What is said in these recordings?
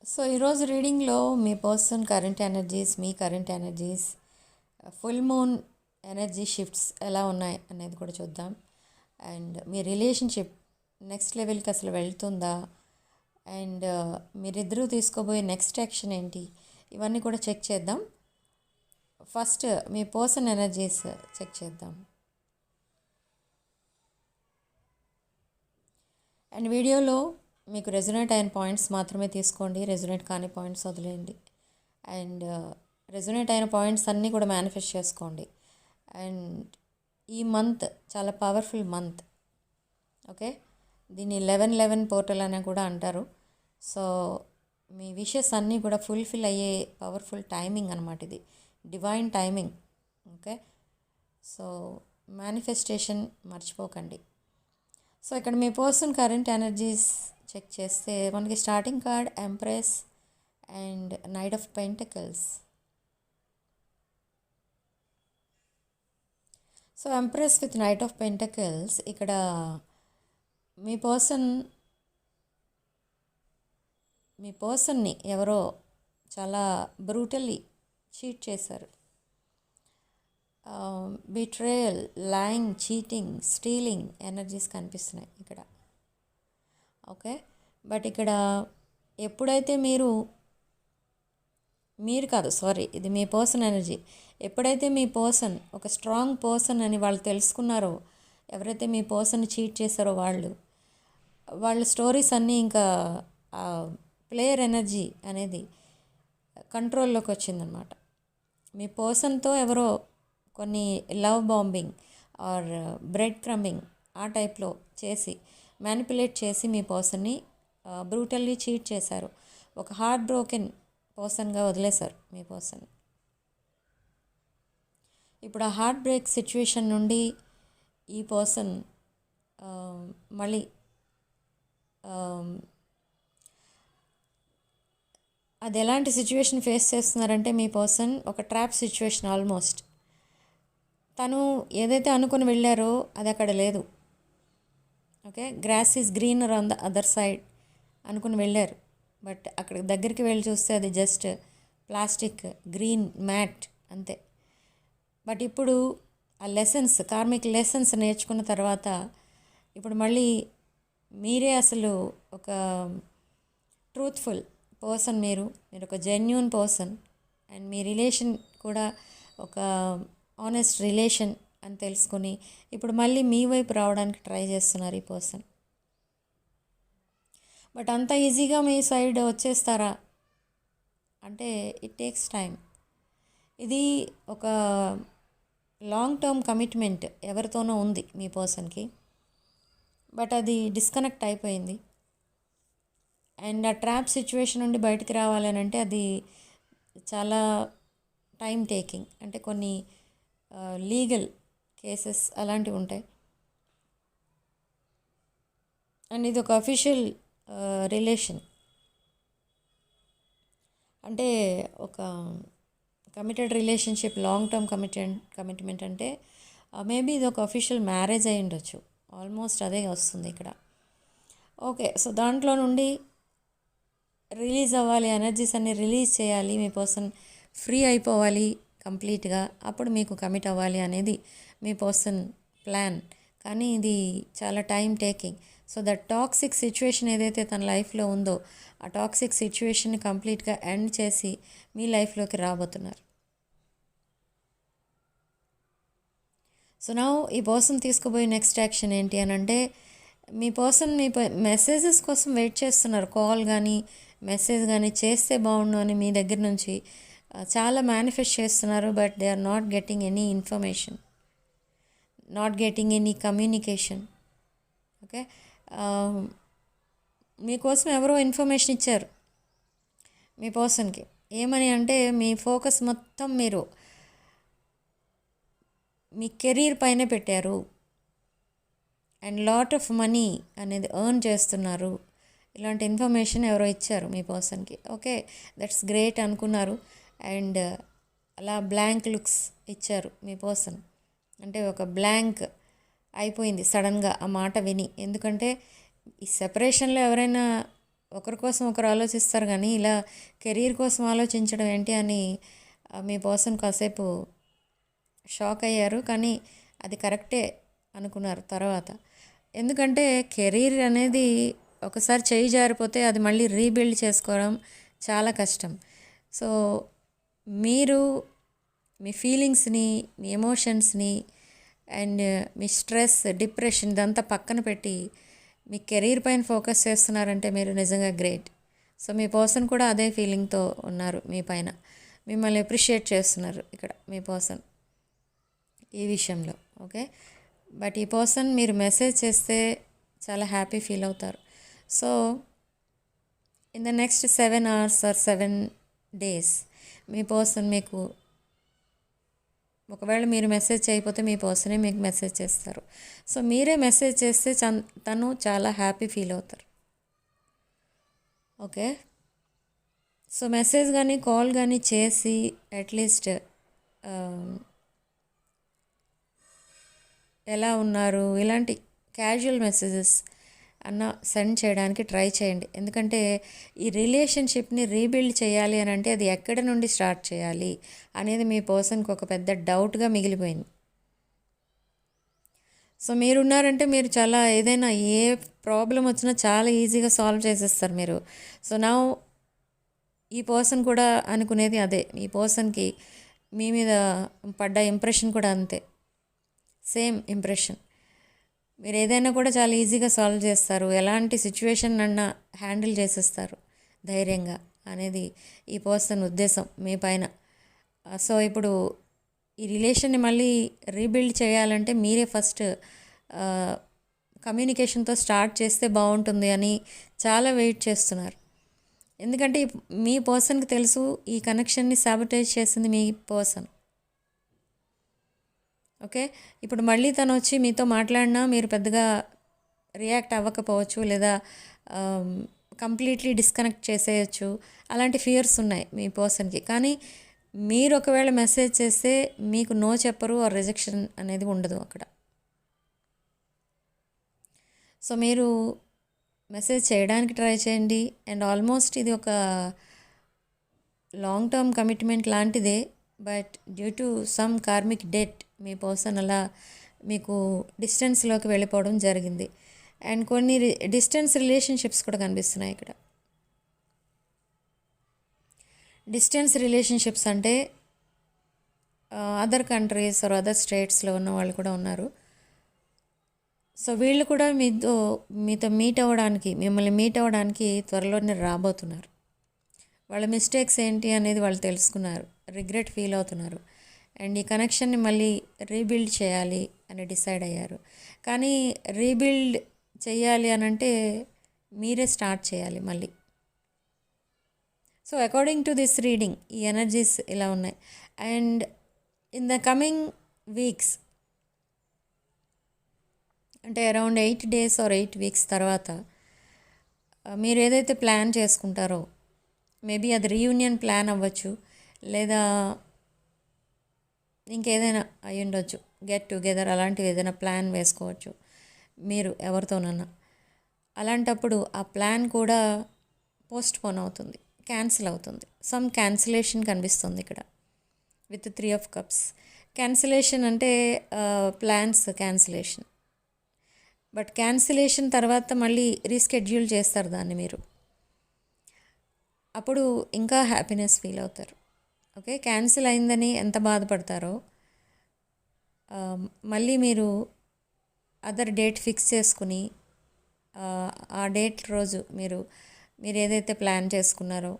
So ఈరోజు రీడింగ్లో మీ పర్సన్ కరెంట్ ఎనర్జీస్, మీ current energies, full moon energy shifts ఎలా ఉన్నాయి అనేది కూడా చూద్దాం. అండ్ మీ రిలేషన్షిప్ నెక్స్ట్ లెవెల్కి అసలు వెళ్తుందా, అండ్ మీరిద్దరూ తీసుకోబోయే నెక్స్ట్ యాక్షన్ ఏంటి, ఇవన్నీ కూడా చెక్ చేద్దాం. ఫస్ట్ మీ పర్సన్ ఎనర్జీస్ చెక్ చేద్దాం. అండ్ వీడియోలో మీకు రెజొనేట్ అయిన పాయింట్స్ మాత్రమే తీసుకోండి, రెజొనేట్ కాని పాయింట్స్ వదిలేయండి. అండ్ రెజొనేట్ అయిన పాయింట్స్ అన్నీ కూడా మేనిఫెస్ట్ చేసుకోండి. అండ్ ఈ మంత్ చాలా పవర్ఫుల్ మంత్. ఓకే, దీన్ని 11/11 పోర్టల్ అని కూడా అంటారు. సో మీ విషెస్ అన్నీ కూడా ఫుల్ఫిల్ అయ్యే పవర్ఫుల్ టైమింగ్ అనమాట, ఇది divine timing. Okay, so manifestation మర్చిపోకండి. సో ఇక్కడ మీ పర్సన్ కరెంట్ ఎనర్జీస్ చెక్ చేస్తే మనకి starting card empress and knight of pentacles. So empress with knight of pentacles, ఇక్కడ మీ పర్సన్ని ఎవరో చాలా బ్రూటల్లీ చీట్ చేశారు. బిట్రేయల్, లైంగ్, చీటింగ్, స్టీలింగ్ ఎనర్జీస్ కనిపిస్తున్నాయి ఇక్కడ. ఓకే, బట్ ఇక్కడ ఎప్పుడైతే మీరు కాదు, సారీ, ఇది మీ పర్సన్ ఎనర్జీ. ఎప్పుడైతే మీ పర్సన్ ఒక స్ట్రాంగ్ పర్సన్ అని వాళ్ళు తెలుసుకున్నారో, ఎవరైతే మీ పర్సన్ చీట్ చేశారో వాళ్ళ స్టోరీస్ అన్నీ ఇంకా ప్లేయర్ ఎనర్జీ అనేది కంట్రోల్లోకి వచ్చిందనమాట. మీ పర్సన్తో ఎవరో కొన్ని లవ్ బాంబింగ్ ఆర్ బ్రెడ్ క్రమ్మింగ్ ఆ టైప్లో చేసి మ్యానిపులేట్ చేసి మీ పర్సన్ని బ్రూటల్లీ చీట్ చేశారు. ఒక హార్ట్ బ్రోకెన్ పర్సన్గా వదిలేశారు మీ పర్సన్. ఇప్పుడు ఆ హార్ట్ బ్రేక్ సిచ్యువేషన్ నుండి ఈ పర్సన్ మళ్ళీ అది ఎలాంటి సిచ్యువేషన్ ఫేస్ చేస్తున్నారంటే, మీ పర్సన్ ఒక ట్రాప్ సిచ్యువేషన్ ఆల్మోస్ట్. తను ఏదైతే అనుకుని వెళ్ళారో అది అక్కడ లేదు. Okay, grass is greener on the other side అనుకుని వెళ్ళారు, బట్ అక్కడ దగ్గరికి వెళ్ళి చూస్తే అది జస్ట్ ప్లాస్టిక్ గ్రీన్ మ్యాట్ అంతే. బట్ ఇప్పుడు ఆ లెసన్స్, కార్మిక్ లెసన్స్ నేర్చుకున్న తర్వాత ఇప్పుడు మళ్ళీ మీరే అసలు ఒక ట్రూత్ఫుల్ పర్సన్, మీరు ఒక genuine person, and me relation కూడా ఒక ఆనెస్ట్ రిలేషన్ అని తెలుసుకొని ఇప్పుడు మళ్ళీ మీ వైపు రావడానికి ట్రై చేస్తున్నారు ఈ పర్సన్. బట్ అంత ఈజీగా మీ సైడ్ వచ్చేస్తారా అంటే ఇట్ టేక్స్ టైం. ఇది ఒక లాంగ్ టర్మ్ కమిట్మెంట్ ఎవరితోనో ఉంది మీ పర్సన్కి, బట్ అది డిస్కనెక్ట్ అయిపోయింది. అండ్ ఆ ట్రాప్ సిచ్యువేషన్ నుండి బయటికి రావాలని అంటే అది చాలా టైం టేకింగ్, అంటే కొన్ని లీగల్ కేసెస్ అలాంటివి ఉంటాయి. అండ్ ఇది ఒక అఫీషియల్ రిలేషన్, అంటే ఒక committed relationship, long term commitment అంటే మేబీ ఇది ఒక అఫీషియల్ మ్యారేజ్ అయి ఉండొచ్చు, ఆల్మోస్ట్ అదే వస్తుంది ఇక్కడ. ఓకే, సో దాంట్లో నుండి రిలీజ్ అవ్వాలి, ఎనర్జీస్ అన్ని రిలీజ్ చేయాలి, మీ పర్సన్ ఫ్రీ అయిపోవాలి కంప్లీట్గా, అప్పుడు మీకు కమిట్ అవ్వాలి అనేది మీ పర్సన్ ప్లాన్. కానీ ఇది చాలా time taking. So that toxic situation ఏదైతే తన లైఫ్లో ఉందో ఆ టాక్సిక్ సిచ్యువేషన్ని కంప్లీట్గా ఎండ్ చేసి మీ లైఫ్లోకి రాబోతున్నారు. సో నా ఈ పర్సన్ తీసుకోబోయే నెక్స్ట్ యాక్షన్ ఏంటి అని అంటే, మీ పర్సన్ మీ మెసేజెస్ కోసం వెయిట్ చేస్తున్నారు. కాల్ కానీ మెసేజ్ కానీ చేస్తే బాగుండు అని మీ దగ్గర నుంచి చాలా మేనిఫెస్ట్ చేస్తున్నారు. But they are not getting any information, not getting any communication. Okay, మీకోసం ఎవరో ఇన్ఫర్మేషన్ ఇచ్చారు మీ పర్సన్కి. ఏమని అంటే, మీ ఫోకస్ మొత్తం మీరు మీ కెరీర్ పైన పెట్టారు అండ్ లాట్ ఆఫ్ మనీ అనేది ఎర్న్ చేస్తున్నారు. ఇలాంటి ఇన్ఫర్మేషన్ ఎవరో ఇచ్చారు మీ పర్సన్కి. ఓకే, దట్స్ గ్రేట్ అనుకున్నారు. అండ్ అలా బ్లాంక్ లుక్స్ ఇచ్చారు మీ పర్సన్, అంటే ఒక బ్లాంక్ అయిపోయింది సడన్గా ఆ మాట విని. ఎందుకంటే ఈ సెపరేషన్లో ఎవరైనా ఒకరి కోసం ఒకరు ఆలోచిస్తారు, కానీ ఇలా కెరీర్ కోసం ఆలోచించడం ఏంటి అని మీ పర్సన్ కాసేపు షాక్ అయ్యారు. కానీ అది కరెక్టే అనుకున్నారు తర్వాత. ఎందుకంటే కెరీర్ అనేది ఒకసారి చేయి జారిపోతే అది మళ్ళీ రీబిల్డ్ చేసుకోవడం చాలా కష్టం. సో మీరు మీ ఫీలింగ్స్ని, మీ ఎమోషన్స్ని అండ్ మీ స్ట్రెస్, డిప్రెషన్ ఇదంతా పక్కన పెట్టి మీ కెరీర్ పైన ఫోకస్ చేస్తున్నారంటే మీరు నిజంగా గ్రేట్. సో మీ పర్సన్ కూడా అదే ఫీలింగ్తో ఉన్నారు మీ పైన, మిమ్మల్ని అప్రిషియేట్ చేస్తున్నారు ఇక్కడ మీ పర్సన్ ఈ విషయంలో. ఓకే, బట్ ఈ పర్సన్ మీరు మెసేజ్ చేస్తే చాలా హ్యాపీ ఫీల్ అవుతారు. So in the next 7 hours or 7 days మీ పర్సన్ మీకు, ఒకవేళ మీరు మెసేజ్ చేయకపోతే మీ పర్సనే మీకు మెసేజ్ చేస్తారు. సో మీరే మెసేజ్ చేస్తే తను చాలా హ్యాపీ ఫీల్ అవుతారు. ఓకే, సో మెసేజ్ కానీ కాల్ కానీ చేసి అట్లీస్ట్ ఎలా ఉన్నారు ఇలాంటి క్యాజువల్ మెసేజెస్ అన్న సెండ్ చేయడానికి ట్రై చేయండి. ఎందుకంటే ఈ రిలేషన్షిప్ని రీబిల్డ్ చేయాలి అని అంటే అది ఎక్కడి నుండి స్టార్ట్ చేయాలి అనేది మీ పర్సన్కి ఒక పెద్ద డౌట్గా మిగిలిపోయింది. సో మీరున్నారంటే మీరు చాలా ఏదైనా ఏ ప్రాబ్లం వచ్చినా చాలా ఈజీగా సాల్వ్ చేసేస్తారు మీరు. సో నా ఈ పర్సన్ కూడా అనుకునేది అదే. ఈ పర్సన్కి మీ మీద పడ్డ ఇంప్రెషన్ కూడా అంతే, సేమ్ ఇంప్రెషన్. మీరు ఏదైనా కూడా చాలా ఈజీగా సాల్వ్ చేస్తారు, ఎలాంటి సిచ్యువేషన్ అన్నా హ్యాండిల్ చేసేస్తారు ధైర్యంగా అనేది ఈ పర్సన్ ఉద్దేశం మీ పైన. సో ఇప్పుడు ఈ రిలేషన్ని మళ్ళీ రీబిల్డ్ చేయాలంటే మీరే ఫస్ట్ కమ్యూనికేషన్తో స్టార్ట్ చేస్తే బాగుంటుంది అని చాలా వెయిట్ చేస్తున్నారు. ఎందుకంటే మీ పర్సన్కి తెలుసు ఈ కనెక్షన్ని సాబటైజ్ చేసింది మీ పర్సన్. ఓకే, ఇప్పుడు మళ్ళీ తను వచ్చి మీతో మాట్లాడినా మీరు పెద్దగా రియాక్ట్ అవ్వకపోవచ్చు, లేదా కంప్లీట్లీ డిస్కనెక్ట్ చేసేయచ్చు. అలాంటి ఫియర్స్ ఉన్నాయి మీ పర్సన్కి. కానీ మీరు ఒకవేళ మెసేజ్ చేస్తే మీకు నో చెప్పరు, ఆ రిజెక్షన్ అనేది ఉండదు అక్కడ. సో మీరు మెసేజ్ చేయడానికి ట్రై చేయండి. అండ్ ఆల్మోస్ట్ ఇది ఒక లాంగ్ టర్మ్ కమిట్మెంట్ లాంటిదే. But due to some karmic debt me person అలా మీకు డిస్టెన్స్లోకి వెళ్ళిపోవడం జరిగింది. అండ్ కొన్ని డిస్టెన్స్ రిలేషన్షిప్స్ కూడా కనిపిస్తున్నాయి ఇక్కడ. డిస్టెన్స్ రిలేషన్షిప్స్ అంటే అదర్ కంట్రీస్ ఆర్ అదర్ స్టేట్స్లో ఉన్న వాళ్ళు కూడా ఉన్నారు. సో వీళ్ళు కూడా మీతో మీట్ అవ్వడానికి, మిమ్మల్ని మీట్ అవ్వడానికి త్వరలోనే రాబోతున్నారు. వాళ్ళ మిస్టేక్స్ ఏంటి అనేది వాళ్ళు తెలుసుకున్నారు, రిగ్రెట్ ఫీల్ అవుతున్నారు. అండ్ ఈ కనెక్షన్ని మళ్ళీ రీబిల్డ్ చేయాలి అని డిసైడ్ అయ్యారు. కానీ రీబిల్డ్ చేయాలి అని అంటే మీరే స్టార్ట్ చేయాలి మళ్ళీ. So according to this reading ఈ ఎనర్జీస్ ఇలా ఉన్నాయి. And in the coming weeks అంటే అరౌండ్ 8 days ఆర్ 8 weeks తర్వాత మీరు ఏదైతే ప్లాన్ చేసుకుంటారో, మేబీ అది రీయూనియన్ ప్లాన్ అవ్వచ్చు, లేదా ఇంకేదైనా అయి ఉండొచ్చు, గెట్ టుగెదర్ అలాంటివి ఏదైనా ప్లాన్ వేసుకోవచ్చు మీరు ఎవరితోనన్నా. అలాంటప్పుడు ఆ ప్లాన్ కూడా పోస్ట్ పోన్ అవుతుంది, క్యాన్సిల్ అవుతుంది. సమ్ క్యాన్సిలేషన్ కనిపిస్తుంది ఇక్కడ విత్ 3 of cups. క్యాన్సిలేషన్ అంటే ప్లాన్స్ క్యాన్సిలేషన్. బట్ క్యాన్సిలేషన్ తర్వాత మళ్ళీ రీస్కెడ్యూల్ చేస్తారు దాన్ని మీరు, అప్పుడు ఇంకా హ్యాపీనెస్ ఫీల్ అవుతారు. ఓకే, క్యాన్సిల్ అయిందని ఎంత బాధపడతారో మళ్ళీ మీరు అదర్ డేట్ ఫిక్స్ చేసుకుని ఆ డేట్ రోజు మీరు ఏదైతే ప్లాన్ చేసుకున్నారో,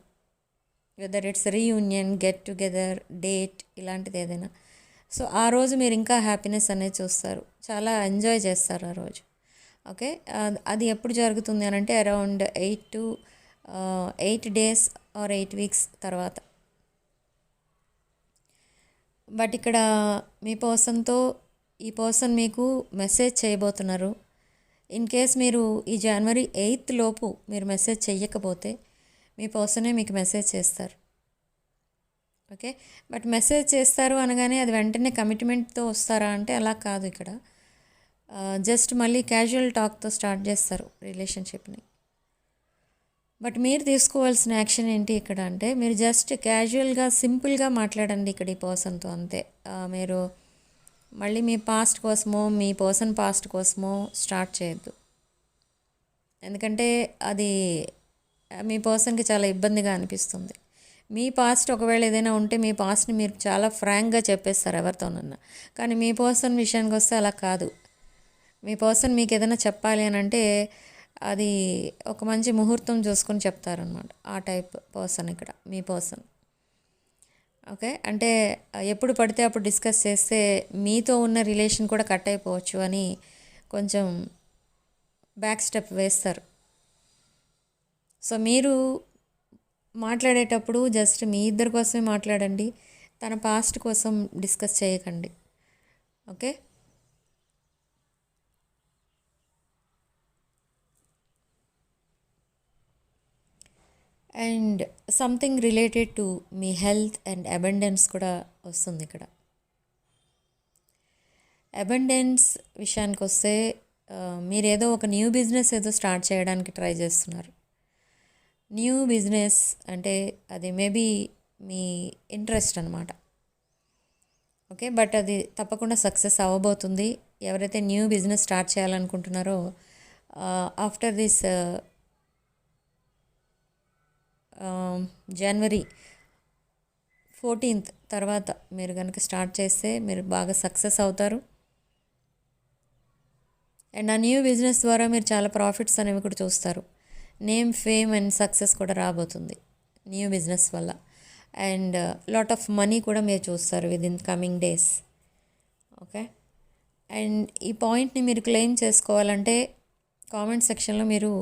whether it's reunion, get together, date ఇలాంటిది ఏదైనా, సో ఆ రోజు మీరు ఇంకా హ్యాపీనెస్ అనేది చూస్తారు, చాలా ఎంజాయ్ చేస్తారు ఆ రోజు. ఓకే, అది ఎప్పుడు జరుగుతుంది అని అంటే అరౌండ్ 8 days ఆర్ 8 weeks తర్వాత. బట్ ఇక్కడ మీ పర్సన్తో ఈ పర్సన్ మీకు మెసేజ్ చేయబోతున్నారు. ఇన్ కేస్ మీరు ఈ January 8th లోపు మీరు మెసేజ్ చెయ్యకపోతే మీ పర్సనే మీకు మెసేజ్ చేస్తారు. ఓకే, బట్ మెసేజ్ చేస్తారు అనగానే అది వెంటనే కమిట్మెంట్తో వస్తారా అంటే అలా కాదు. ఇక్కడ జస్ట్ మళ్ళీ క్యాజువల్ టాక్తో స్టార్ట్ చేస్తారు రిలేషన్షిప్ని. బట్ మీరు తీసుకోవాల్సిన యాక్షన్ ఏంటి ఇక్కడ అంటే మీరు జస్ట్ క్యాజువల్గా సింపుల్గా మాట్లాడండి ఇక్కడ ఈ పర్సన్తో అంతే. మీరు మళ్ళీ మీ పాస్ట్ కోసమో మీ పర్సన్ పాస్ట్ కోసమో స్టార్ట్ చేయొద్దు. ఎందుకంటే అది మీ పర్సన్కి చాలా ఇబ్బందిగా అనిపిస్తుంది. మీ పాస్ట్ ఒకవేళ ఏదైనా ఉంటే మీ పాస్ట్ని మీరు చాలా ఫ్రాంక్గా చెప్పేస్తారు ఎవరితోనన్నా. కానీ మీ పర్సన్ విషయానికి వస్తే అలా కాదు. మీ పర్సన్ మీకు ఏదైనా చెప్పాలి అని అంటే అది ఒక మంచి ముహూర్తం చూసుకొని చెప్తారనమాట. ఆ టైప్ పర్సన్ ఇక్కడ మీ పర్సన్. ఓకే, అంటే ఎప్పుడు పడితే అప్పుడు డిస్కస్ చేస్తే మీతో ఉన్న రిలేషన్ కూడా కట్ అయిపోవచ్చు అని కొంచెం బ్యాక్ స్టెప్ వేస్తారు. సో మీరు మాట్లాడేటప్పుడు జస్ట్ మీ ఇద్దరి కోసమే మాట్లాడండి, తన పాస్ట్ కోసం డిస్కస్ చేయకండి. Okay, and something related to me health and abundance కూడా వస్తుంది ఇక్కడ. అబండెన్స్ విషయానికి వస్తే మీరు ఏదో ఒక న్యూ బిజినెస్ ఏదో స్టార్ట్ చేయడానికి ట్రై చేస్తున్నారు. న్యూ బిజినెస్ అంటే అది మేబీ మీ ఇంట్రెస్ట్ అనమాట. ఓకే, బట్ అది తప్పకుండా సక్సెస్ అవ్వబోతుంది. ఎవరైతే న్యూ బిజినెస్ స్టార్ట్ చేయాలనుకుంటున్నారో ఆఫ్టర్ దిస్ జనవరి 14th తర్వాత మీరు కనుక స్టార్ట్ చేస్తే మీరు బాగా సక్సెస్ అవుతారు. అండ్ ఆ న్యూ బిజినెస్ ద్వారా మీరు చాలా ప్రాఫిట్స్ అనేవి కూడా చూస్తారు. నేమ్, ఫేమ్ అండ్ సక్సెస్ కూడా రాబోతుంది న్యూ బిజినెస్ వల్ల. అండ్ లాట్ ఆఫ్ మనీ కూడా మీరు చూస్తారు within coming days. Okay, and ఈ పాయింట్ని మీరు క్లెయిమ్ చేసుకోవాలంటే కామెంట్ సెక్షన్లో మీరు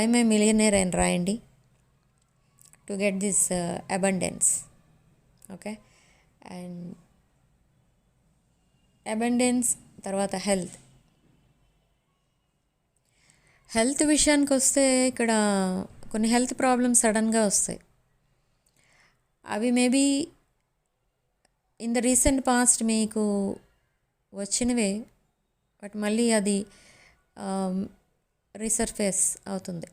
ఐఎమ్ ఏ మిలియనేర్ అని రాయండి to get this abundance. Okay, and abundance తర్వాత హెల్త్ విషయానికి వస్తే ఇక్కడ కొన్ని హెల్త్ ప్రాబ్లమ్స్ సడన్గా వస్తాయి. అవి maybe in the recent past మీకు వచ్చినవే, బట్ మళ్ళీ అది రీసర్ఫేస్ అవుతుంది.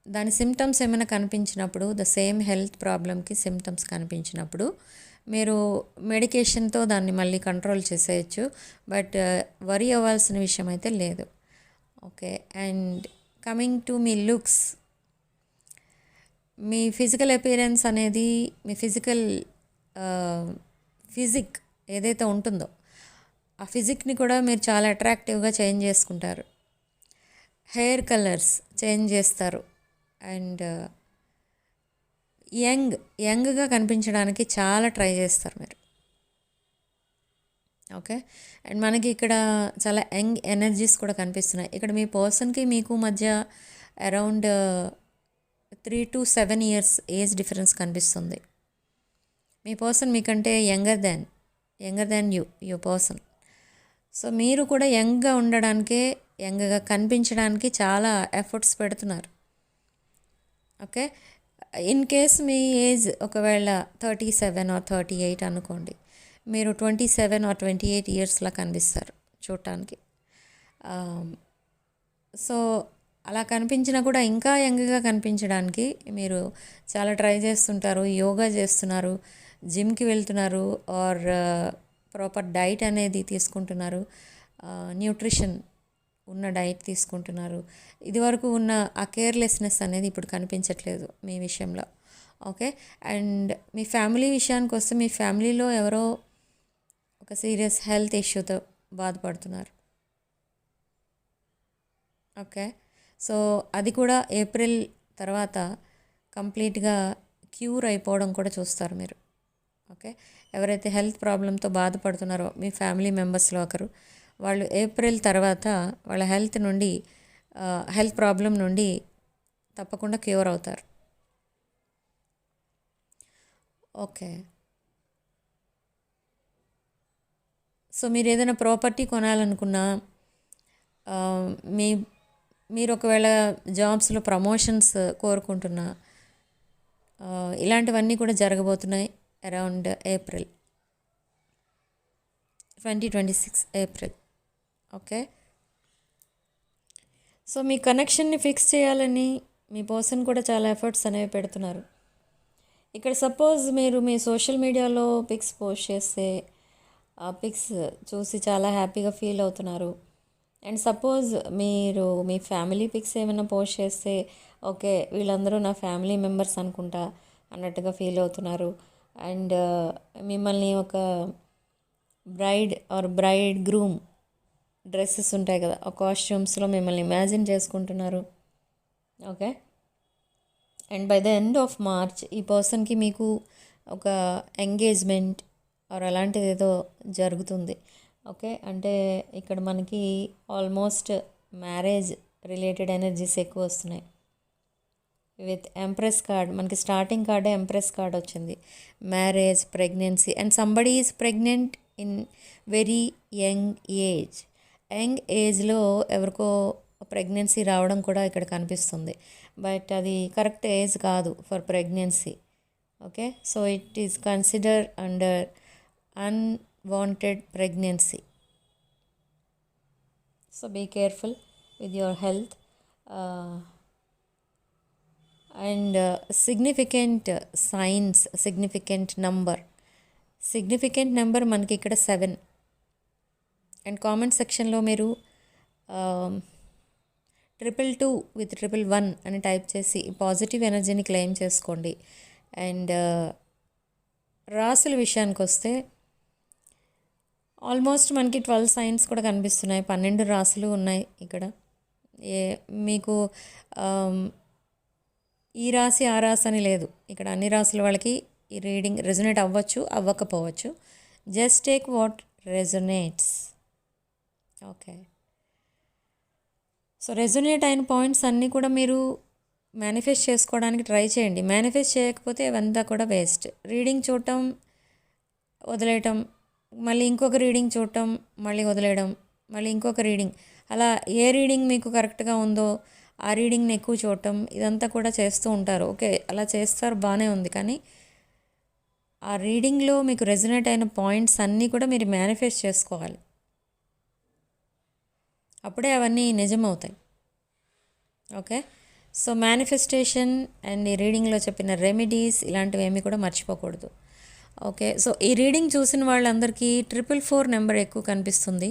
దాని సిమ్టమ్స్ ఏమైనా కనిపించినప్పుడు, ద సేమ్ హెల్త్ ప్రాబ్లమ్కి సిమ్టమ్స్ కనిపించినప్పుడు మీరు మెడికేషన్తో దాన్ని మళ్ళీ కంట్రోల్ చేసేయచ్చు. బట్ వరీ అవ్వాల్సిన విషయం అయితే లేదు. Okay, and coming to me looks, me physical appearance అనేది మీ ఫిజిక్ ఏదైతే ఉంటుందో ఆ ఫిజిక్ని కూడా మీరు చాలా అట్రాక్టివ్గా చేంజ్ చేసుకుంటారు. హెయిర్ కలర్స్ చేంజ్ చేస్తారు. అండ్ యంగ్గా కనిపించడానికి చాలా ట్రై చేస్తారు మీరు. ఓకే, అండ్ మనకి ఇక్కడ చాలా యంగ్ ఎనర్జీస్ కూడా కనిపిస్తున్నాయి. ఇక్కడ మీ పర్సన్కి మీకు మధ్య around 3 to 7 years age difference కనిపిస్తుంది. మీ పర్సన్ మీకంటే younger than you person. So మీరు కూడా యంగ్గా ఉండడానికే, యంగ్గా కనిపించడానికి చాలా ఎఫర్ట్స్ పెడుతున్నారు. Okay, in case me age ఒకవేళ 37 or 38 అనుకోండి, మీరు 27 or 28 yearsలా కనిపిస్తారు చూడటానికి. సో అలా కనిపించినా కూడా ఇంకా యంగ్గా కనిపించడానికి మీరు చాలా ట్రై చేస్తుంటారు. యోగా చేస్తున్నారు, జిమ్కి వెళ్తున్నారు, ఆర్ ప్రాపర్ డైట్ అనేది తీసుకుంటున్నారు, న్యూట్రిషన్ ఉన్న డైట్ తీసుకుంటున్నారు. ఇదివరకు ఉన్న ఆ కేర్లెస్నెస్ అనేది ఇప్పుడు కనిపించట్లేదు మీ విషయంలో. ఓకే, అండ్ మీ ఫ్యామిలీ విషయానికి వస్తే మీ ఫ్యామిలీలో ఎవరో ఒక సీరియస్ హెల్త్ ఇష్యూతో బాధపడుతున్నారు. ఓకే, సో అది కూడా ఏప్రిల్ తర్వాత కంప్లీట్గా క్యూర్ అయిపోవడం కూడా చూస్తారు మీరు. ఓకే, ఎవరైతే హెల్త్ ప్రాబ్లంతో బాధపడుతున్నారో మీ ఫ్యామిలీ మెంబర్స్లో ఒకరు, వాళ్ళు ఏప్రిల్ తర్వాత వాళ్ళ హెల్త్ ప్రాబ్లం నుండి తప్పకుండా క్యూర్ అవుతారు. ఓకే, సో మీరు ఏదైనా ప్రాపర్టీ కొనాలనుకున్నా, మీరు ఒకవేళ జాబ్స్లో ప్రమోషన్స్ కోరుకుంటున్నా, ఇలాంటివన్నీ కూడా జరగబోతున్నాయి around April 2026 April. Okay, so మీ కనెక్షన్ని ఫిక్స్ చేయాలని మీ పర్సన్ కూడా చాలా ఎఫర్ట్స్ అనేవి పెడుతున్నారు. ఇక్కడ సపోజ్ మీరు మీ సోషల్ మీడియాలో పిక్స్ పోస్ట్ చేస్తే ఆ పిక్స్ చూసి చాలా హ్యాపీగా ఫీల్ అవుతున్నారు. అండ్ సపోజ్ మీరు మీ ఫ్యామిలీ పిక్స్ ఏమైనా పోస్ట్ చేస్తే ఓకే వీళ్ళందరూ నా ఫ్యామిలీ మెంబర్స్ అనుకుంటా అన్నట్టుగా ఫీల్ అవుతున్నారు. అండ్ మిమ్మల్ని ఒక బ్రైడ్ గ్రూమ్ డ్రెస్సెస్ ఉంటాయి కదా, ఆ కాస్ట్యూమ్స్లో మిమ్మల్ని ఇమాజిన్ చేసుకుంటున్నారు. Okay, and by the end of March ఈ పర్సన్కి మీకు ఒక ఎంగేజ్మెంట్ ఆర్ అలాంటిది ఏదో జరుగుతుంది. ఓకే, అంటే ఇక్కడ మనకి ఆల్మోస్ట్ మ్యారేజ్ రిలేటెడ్ ఎనర్జీస్ ఎక్కువ వస్తున్నాయి. విత్ ఎంప్రెస్ కార్డ్, మనకి స్టార్టింగ్ కార్డే ఎంప్రెస్ కార్డ్ వచ్చింది. Marriage, pregnancy, and somebody is pregnant in very young age. Young ఏజ్లో ఎవరికో ప్రెగ్నెన్సీ రావడం కూడా ఇక్కడ కనిపిస్తుంది. బట్ అది కరెక్ట్ ఏజ్ కాదు for pregnancy. Okay, so it is consider under unwanted pregnancy. So be careful with your health. And significant signs, significant number మనకి ఇక్కడ 7. అండ్ కామెంట్ సెక్షన్లో మీరు 222 with 111 అని టైప్ చేసి పాజిటివ్ ఎనర్జీని క్లెయిమ్ చేసుకోండి. అండ్ రాసుల విషయానికి వస్తే ఆల్మోస్ట్ మనకి 12 సైన్స్ కూడా కనిపిస్తున్నాయి. 12 రాసులు ఉన్నాయి ఇక్కడ. మీకు ఈ రాశి ఆ రాశి అని లేదు, ఇక్కడ అన్ని రాసుల వాళ్ళకి ఈ రీడింగ్ రెజొనేట్ అవ్వచ్చు, అవ్వకపోవచ్చు. Just take what resonates. Okay, so resonate అయిన పాయింట్స్ అన్నీ కూడా మీరు మేనిఫెస్ట్ చేసుకోవడానికి ట్రై చేయండి. మేనిఫెస్ట్ చేయకపోతే అవంతా కూడా వేస్ట్. రీడింగ్ చూడటం, వదిలేయటం, మళ్ళీ ఇంకొక రీడింగ్ చూడటం, మళ్ళీ వదిలేయడం, మళ్ళీ ఇంకొక రీడింగ్, అలా ఏ రీడింగ్ మీకు కరెక్ట్గా ఉందో ఆ రీడింగ్ని ఎక్కువ చూడటం, ఇదంతా కూడా చేస్తూ ఉంటారు. ఓకే, అలా చేస్తారు, బాగానే ఉంది. కానీ ఆ రీడింగ్లో మీకు రెజొనేట్ అయిన పాయింట్స్ అన్నీ కూడా మీరు మేనిఫెస్ట్ చేసుకోవాలి. అప్పుడే అవన్నీ నిజమవుతాయి. ఓకే, సో మేనిఫెస్టేషన్ అండ్ ఈ రీడింగ్లో చెప్పిన రెమెడీస్ ఇలాంటివి ఏమీ కూడా మర్చిపోకూడదు. ఓకే, సో ఈ రీడింగ్ చూసిన వాళ్ళందరికీ 444 నెంబర్ ఎక్కువ కనిపిస్తుంది,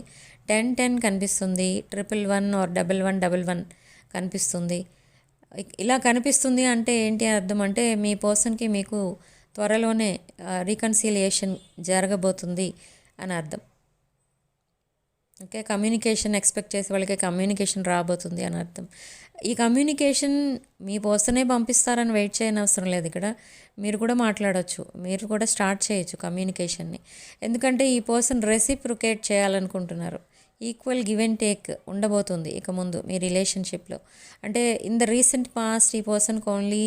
1010 కనిపిస్తుంది, 111 ఆర్ 1111 కనిపిస్తుంది. ఇలా కనిపిస్తుంది అంటే ఏంటి అర్థం అంటే మీ పర్సన్కి మీకు త్వరలోనే రీకన్సిలియేషన్ జరగబోతుంది అని అర్థం. ఓకే, కమ్యూనికేషన్ ఎక్స్పెక్ట్ చేసే వాళ్ళకి కమ్యూనికేషన్ రాబోతుంది అని అర్థం. ఈ కమ్యూనికేషన్ మీ పర్సనే పంపిస్తారని వెయిట్ చేయని అవసరం లేదు. ఇక్కడ మీరు కూడా మాట్లాడవచ్చు, మీరు కూడా స్టార్ట్ చేయొచ్చు కమ్యూనికేషన్ని. ఎందుకంటే ఈ పర్సన్ రెసిప్రొకేట్ చేయాలనుకుంటున్నారు. ఈక్వల్ గివ్ అండ్ టేక్ ఉండబోతుంది ఇక ముందు మీ రిలేషన్షిప్లో. అంటే ఇన్ ద రీసెంట్ పాస్ట్ ఈ పర్సన్కి ఓన్లీ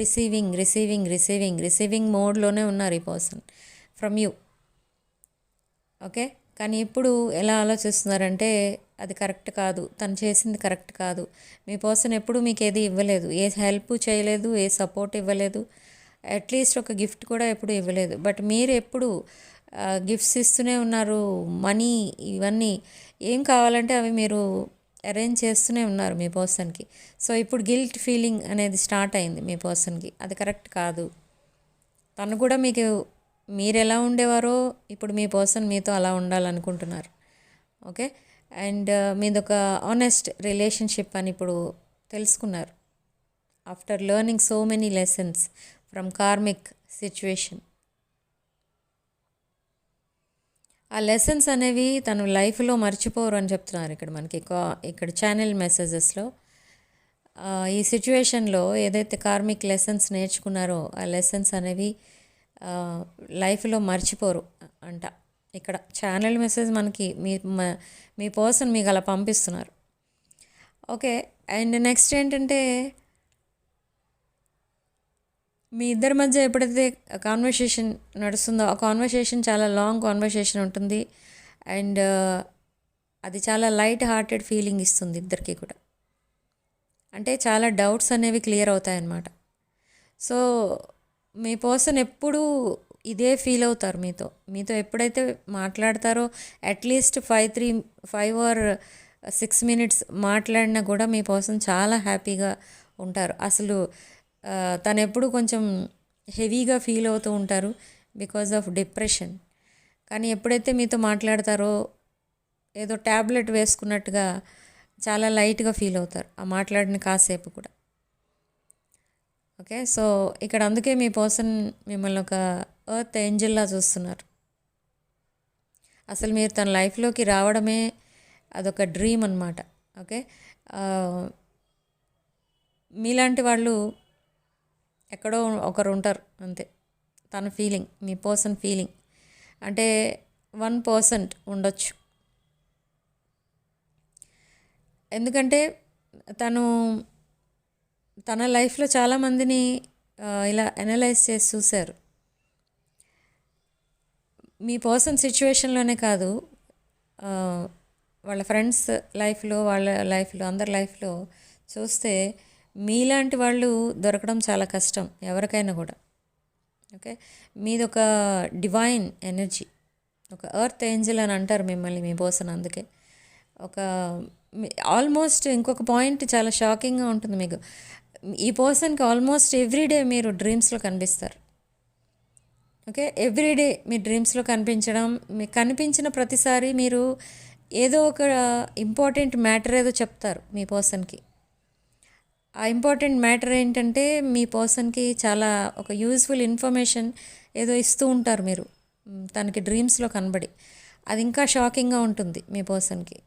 రిసీవింగ్ మోడ్లోనే ఉన్నారు ఈ పర్సన్ ఫ్రమ్ యూ. ఓకే, కానీ ఇప్పుడు ఎలా ఆలోచిస్తున్నారంటే అది కరెక్ట్ కాదు, తను చేసింది కరెక్ట్ కాదు. మీ పర్సన్ ఎప్పుడు మీకు ఏది ఇవ్వలేదు, ఏ హెల్ప్ చేయలేదు, ఏ సపోర్ట్ ఇవ్వలేదు, అట్లీస్ట్ ఒక గిఫ్ట్ కూడా ఎప్పుడు ఇవ్వలేదు. బట్ మీరు ఎప్పుడు గిఫ్ట్స్ ఇస్తూనే ఉన్నారు, మనీ, ఇవన్నీ ఏం కావాలంటే అవి మీరు అరేంజ్ చేస్తూనే ఉన్నారు మీ పర్సన్కి. సో ఇప్పుడు గిల్ట్ ఫీలింగ్ అనేది స్టార్ట్ అయింది మీ పర్సన్కి, అది కరెక్ట్ కాదు. తను కూడా మీకు మీరు ఎలా ఉండేవారో ఇప్పుడు మీ పర్సన్ మీతో అలా ఉండాలనుకుంటున్నారు. ఓకే, అండ్ మీదొక ఆనెస్ట్ రిలేషన్షిప్ అని ఇప్పుడు తెలుసుకున్నారు after learning so many lessons from karmic situation. ఆ లెసన్స్ అనేవి తను లైఫ్లో మర్చిపోరు అని చెప్తున్నారు ఇక్కడ మనకి ఇక్కడ ఛానల్ మెసేజెస్లో. ఈ సిచ్యువేషన్లో ఏదైతే కార్మిక్ లెసన్స్ నేర్చుకున్నారో ఆ లెసన్స్ అనేవి లైఫ్లో మర్చిపోరు అంట. ఇక్కడ ఛానల్ మెసేజ్ మనకి మీ పర్సన్ మీకు అలా పంపిస్తున్నారు. ఓకే, అండ్ నెక్స్ట్ ఏంటంటే మీ ఇద్దరి మధ్య ఎప్పుడైతే కాన్వర్సేషన్ నడుస్తుందో ఆ కాన్వర్సేషన్ చాలా లాంగ్ కాన్వర్సేషన్ ఉంటుంది. అండ్ అది చాలా లైట్ హార్టెడ్ ఫీలింగ్ ఇస్తుంది ఇద్దరికి కూడా. అంటే చాలా డౌట్స్ అనేవి క్లియర్ అవుతాయన్నమాట. సో మీ పర్సన్ ఎప్పుడూ ఇదే ఫీల్ అవుతారు మీతో ఎప్పుడైతే మాట్లాడతారో అట్లీస్ట్ 5 or 6 మినిట్స్ మాట్లాడినా కూడా మీ పర్సన్ చాలా హ్యాపీగా ఉంటారు. అసలు తను ఎప్పుడు కొంచెం హెవీగా ఫీల్ అవుతూ ఉంటారు బికాజ్ ఆఫ్ డిప్రెషన్. కానీ ఎప్పుడైతే మీతో మాట్లాడతారో ఏదో ట్యాబ్లెట్ వేసుకున్నట్టుగా చాలా లైట్గా ఫీల్ అవుతారు ఆ మాట్లాడిన కాసేపు కూడా. ఓకే, సో ఇక్కడ అందుకే మీ పర్సన్ మిమ్మల్ని ఒక ఎర్త్ ఏంజల్లా చూస్తున్నారు. అసలు మీరు తన లైఫ్లోకి రావడమే అదొక డ్రీమ్ అన్నమాట. ఓకే, మీలాంటి వాళ్ళు ఎక్కడో ఒకరు ఉంటారు అంతే. తన ఫీలింగ్, మీ పర్సన్ ఫీలింగ్ అంటే 1% ఉండొచ్చు. ఎందుకంటే తన లైఫ్లో చాలామందిని ఇలా అనలైజ్ చేసి చూశారు. మీ పర్సన్ సిచ్యువేషన్లోనే కాదు, వాళ్ళ ఫ్రెండ్స్ లైఫ్లో, వాళ్ళ లైఫ్లో, అందరి లైఫ్లో చూస్తే మీలాంటి వాళ్ళు దొరకడం చాలా కష్టం ఎవరికైనా కూడా. ఓకే, మీది ఒక డివైన్ ఎనర్జీ, ఒక ఎర్త్ ఏంజల్ అని అంటారు మిమ్మల్ని మీ పర్సన్. అందుకే ఒక ఆల్మోస్ట్ ఇంకొక పాయింట్ చాలా షాకింగ్గా ఉంటుంది మీకు. ఈ పర్సన్కి ఆల్మోస్ట్ ఎవ్రీడే మీరు డ్రీమ్స్లో కనిపిస్తారు. ఓకే, ఎవ్రీడే మీ డ్రీమ్స్లో కనిపించడం, మీకు కనిపించిన ప్రతిసారి మీరు ఏదో ఒక ఇంపార్టెంట్ మ్యాటర్ ఏదో చెప్తారు మీ పర్సన్కి. ఆ ఇంపార్టెంట్ మ్యాటర్ ఏంటంటే మీ పర్సన్కి చాలా ఒక యూజ్ఫుల్ ఇన్ఫర్మేషన్ ఏదో ఇస్తూ ఉంటారు మీరు తనకి డ్రీమ్స్లో కనబడి. అది ఇంకా షాకింగ్గా ఉంటుంది మీ పర్సన్కి.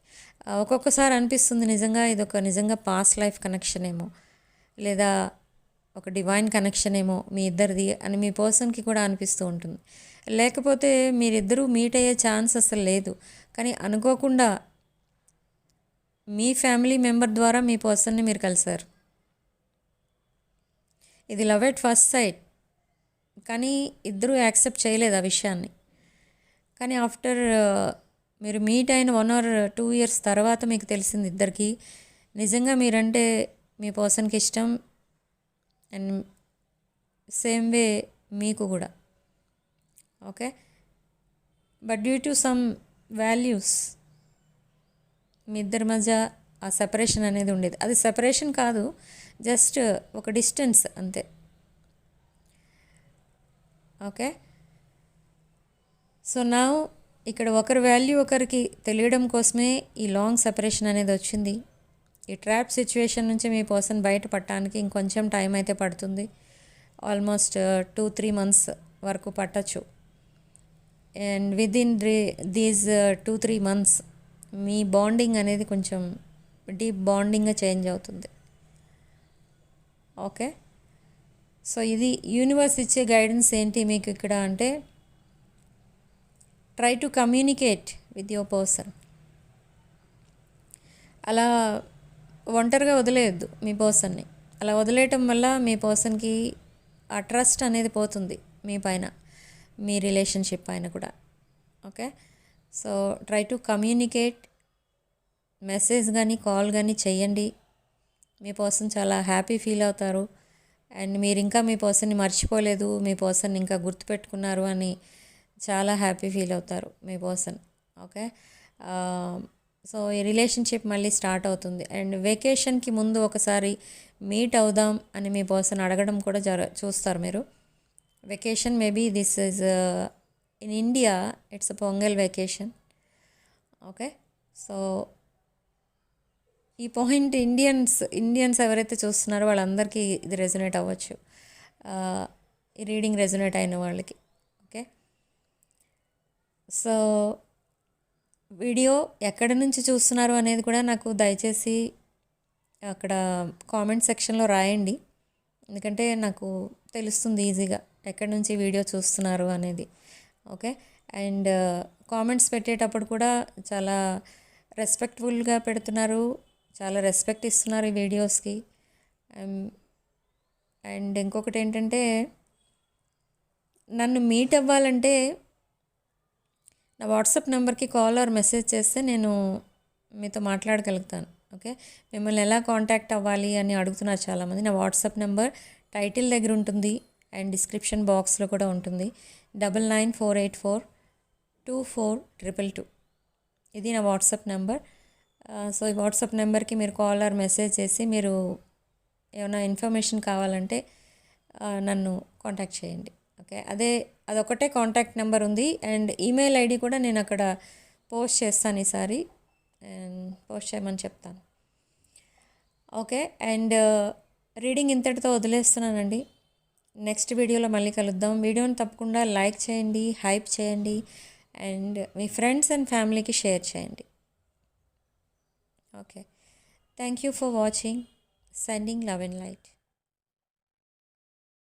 ఒక్కొక్కసారి అనిపిస్తుంది నిజంగా ఇదొక నిజంగా పాస్ట్ లైఫ్ కనెక్షన్ ఏమో, లేదా ఒక డివైన్ కనెక్షన్ ఏమో మీ ఇద్దరిది అని మీ పర్సన్కి కూడా అనిపిస్తూ ఉంటుంది. లేకపోతే మీరిద్దరూ మీట్ అయ్యే ఛాన్స్ అసలు లేదు, కానీ అనుకోకుండా మీ ఫ్యామిలీ మెంబర్ ద్వారా మీ పర్సన్ని మీరు కలిశారు. ఇది లవ్ ఎట్ ఫస్ట్ సైట్, కానీ ఇద్దరూ యాక్సెప్ట్ చేయలేదు ఆ విషయాన్ని. కానీ ఆఫ్టర్ మీరు మీట్ అయిన 1 or 2 years తర్వాత మీకు తెలిసింది ఇద్దరికి నిజంగా మీరంటే మీ పర్సన్కి ఇష్టం, అండ్ సేమ్ వే మీకు కూడా. Okay, but due to some values మీ ఇద్దరి మధ్య ఆ సెపరేషన్ అనేది ఉండేది. అది సెపరేషన్ కాదు, జస్ట్ ఒక డిస్టెన్స్ అంతే. ఓకే, సో నా ఇక్కడ ఒకరి వాల్యూ ఒకరికి తెలియడం కోసమే ఈ లాంగ్ సెపరేషన్ అనేది వచ్చింది. ఈ ట్రాప్ సిచ్యువేషన్ నుంచి మీ పర్సన్ బయటపడటానికి ఇంకొంచెం టైం అయితే పడుతుంది. ఆల్మోస్ట్ 2-3 months వరకు పట్టచ్చు. అండ్ విదిన్ దీస్ 2-3 months మీ బాండింగ్ అనేది కొంచెం డీప్ బాండింగ్గా చేంజ్ అవుతుంది. ఓకే, సో ఇది యూనివర్స్ ఇచ్చే గైడెన్స్ ఏంటి మీకు ఇక్కడ అంటే, try to communicate with your person. అలా ఒంటరిగా వదిలేయద్దు మీ పర్సన్ని. అలా వదిలేయటం వల్ల మీ పర్సన్కి ఆ ట్రస్ట్ అనేది పోతుంది మీ పైన, మీ రిలేషన్షిప్ పైన కూడా. Okay, so try to communicate, message కానీ కాల్ కానీ చెయ్యండి. మీ పర్సన్ చాలా హ్యాపీ ఫీల్ అవుతారు. అండ్ మీరు ఇంకా మీ పర్సన్ని మర్చిపోలేదు, మీ పర్సన్ ఇంకా గుర్తుపెట్టుకున్నారు అని చాలా హ్యాపీ ఫీల్ అవుతారు మీ పర్సన్. ఓకే, సో ఈ రిలేషన్షిప్ మళ్ళీ స్టార్ట్ అవుతుంది. అండ్ వెకేషన్కి ముందు ఒకసారి మీట్ అవుదాం అని మీ పర్సన్ అడగడం కూడా చూస్తారు మీరు. Vacation maybe this is in India it's a pongal vacation. Okay, so ఈ పాయింట్ ఇండియన్స్ ఎవరైతే చూస్తున్నారో వాళ్ళందరికీ ఇది రెజొనేట్ అవ్వచ్చు, ఈ రీడింగ్ రెజొనేట్ అయిన వాళ్ళకి. ఓకే, సో వీడియో ఎక్కడి నుంచి చూస్తున్నారు అనేది కూడా నాకు దయచేసి అక్కడ కామెంట్ సెక్షన్లో రాయండి, ఎందుకంటే నాకు తెలుస్తుంది ఈజీగా ఎక్కడి నుంచి వీడియో చూస్తున్నారు అనేది. ఓకే, అండ్ కామెంట్స్ పెట్టేటప్పుడు కూడా చాలా రెస్పెక్ట్ఫుల్గా పెడుతున్నారు, చాలా రెస్పెక్ట్ ఇస్తున్నారు ఈ వీడియోస్కి. అండ్ ఇంకొకటి ఏంటంటే, నన్ను మీట్ అవ్వాలంటే నా వాట్సాప్ నెంబర్కి కాల్ ఆర్ మెసేజ్ చేస్తే నేను మీతో మాట్లాడగలుగుతాను. ఓకే, మిమ్మల్ని ఎలా కాంటాక్ట్ అవ్వాలి అని అడుగుతున్నారు చాలామంది. నా వాట్సాప్ నెంబర్ టైటిల్ దగ్గర ఉంటుంది అండ్ డిస్క్రిప్షన్ బాక్స్లో కూడా ఉంటుంది. 9948424222. ఇది నా వాట్సాప్ నెంబర్. సో ఈ వాట్సాప్ నెంబర్కి మీరు కాల్ ఆర్ మెసేజ్ చేసి మీరు ఏమైనా ఇన్ఫర్మేషన్ కావాలంటే నన్ను కాంటాక్ట్ చేయండి. ఓకే, అదొకటే కాంటాక్ట్ నెంబర్ ఉంది. అండ్ ఈమెయిల్ ఐడి కూడా నేను అక్కడ పోస్ట్ చేస్తాను ఈసారి, అండ్ పోస్ట్ చేయమని చెప్తాను. ఓకే, అండ్ రీడింగ్ ఇంతటితో వదిలేస్తున్నానండి. నెక్స్ట్ వీడియోలో మళ్ళీ కలుద్దాం. వీడియోని తప్పకుండా లైక్ చేయండి, హైప్ చేయండి, అండ్ మీ ఫ్రెండ్స్ అండ్ ఫ్యామిలీకి షేర్ చేయండి. Okay, thank you for watching. Sending love and light.